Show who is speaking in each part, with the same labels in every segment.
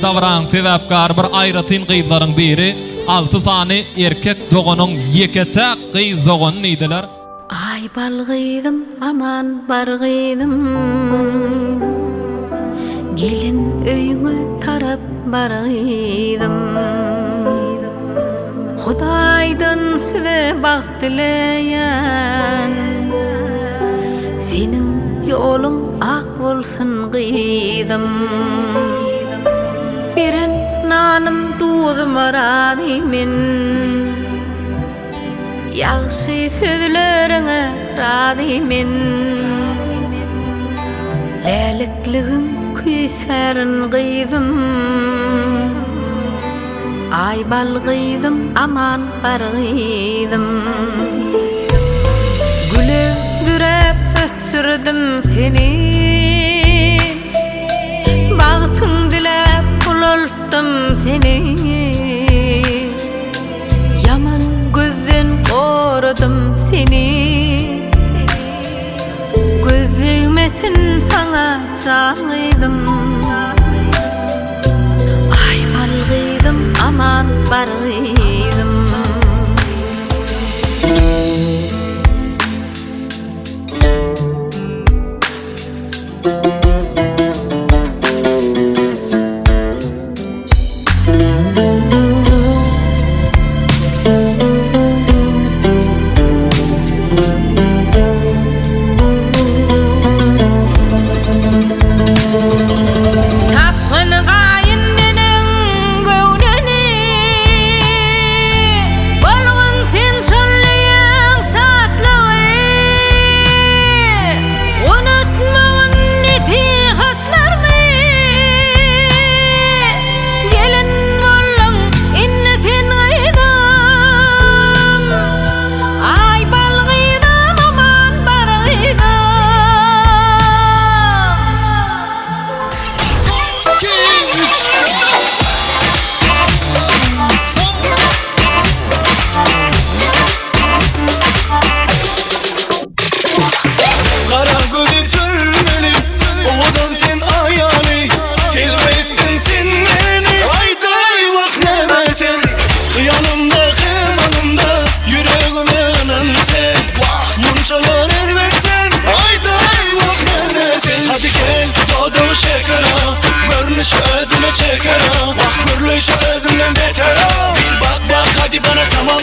Speaker 1: davran sebäpkar bir aýratyn gyzlaryň biri 6 sany erkek dogonuň ýeketäk gyzogon idiler.
Speaker 2: Ay balgydım aman bargydım, gelin öýüňe tarap bargydım. Hudaýdan size bak dileýän, senin ýoluň ak bolsun gyzym. Birin nanım tuzum radymen, ýagşy sözleriňe radymen. Lälikligiň küýserin gyzym, ay balgydım aman bargydım. Güledürep ösürdim seni, bagtyň dilep bulultdym seni. Yaman gözden korudum seni, gözümesin sana çağıydım. Ay balgydım aman bargydım.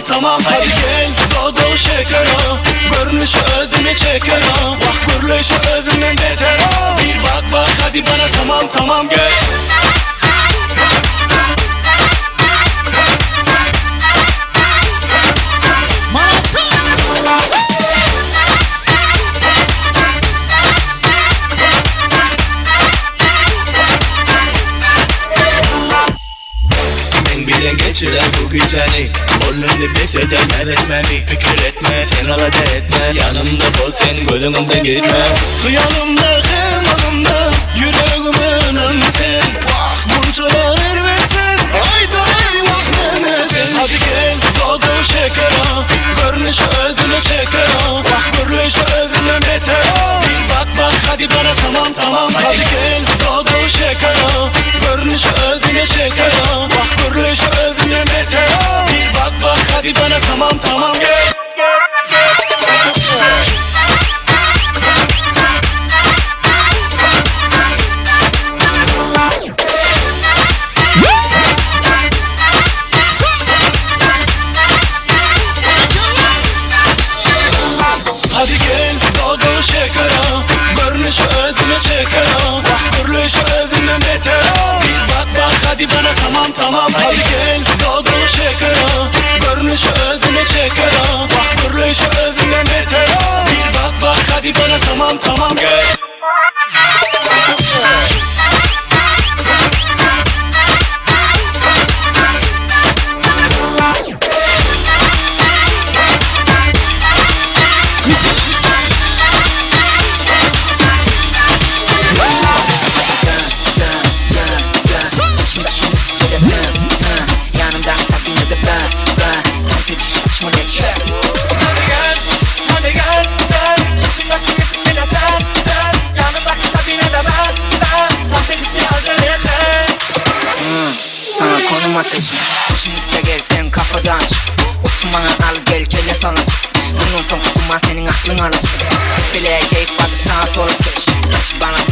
Speaker 3: Tamam hadi gel doğdu şekera, görünüş özüne çekera. Bak görünüş özünden beter. Bir bak hadi bana tamam gel. Geçiren bu geceni, Bollunlu beteden etmemi. Fikir etme, sen alada etme, yanımda bol sen gözümden gitme. Hıyalımda, hemalımda, yüreğimin önü sen. Vah buncalar ermesen, ayday vah nemesin. Hadi gel doğdu şekera, görünüş özüne çekera. Vah görünüş özüne beter. Bir bak hadi bana tamam. Hadi gel doğdu şekera, görünüş özüne çekera. Vah görünüş özüne beter. Bir bak hadi bana tamam gel. Hadi gel doğdu şekera, görünüş özüne çekera. Bak görünüş özünden beter. Bir bak hadi bana tamam. Hadi gel doğdu şekera, görünüş özüne çekera. Bak görünüş özünden beter. Bir bak hadi bana tamam gel. Hadi gel, içim başı gitsin bile sen. Yanımdaki Sabine de ben.
Speaker 4: Ondan son tutma senin aklın alışır. Süt bile keyif batı sağa sola sıç. Bana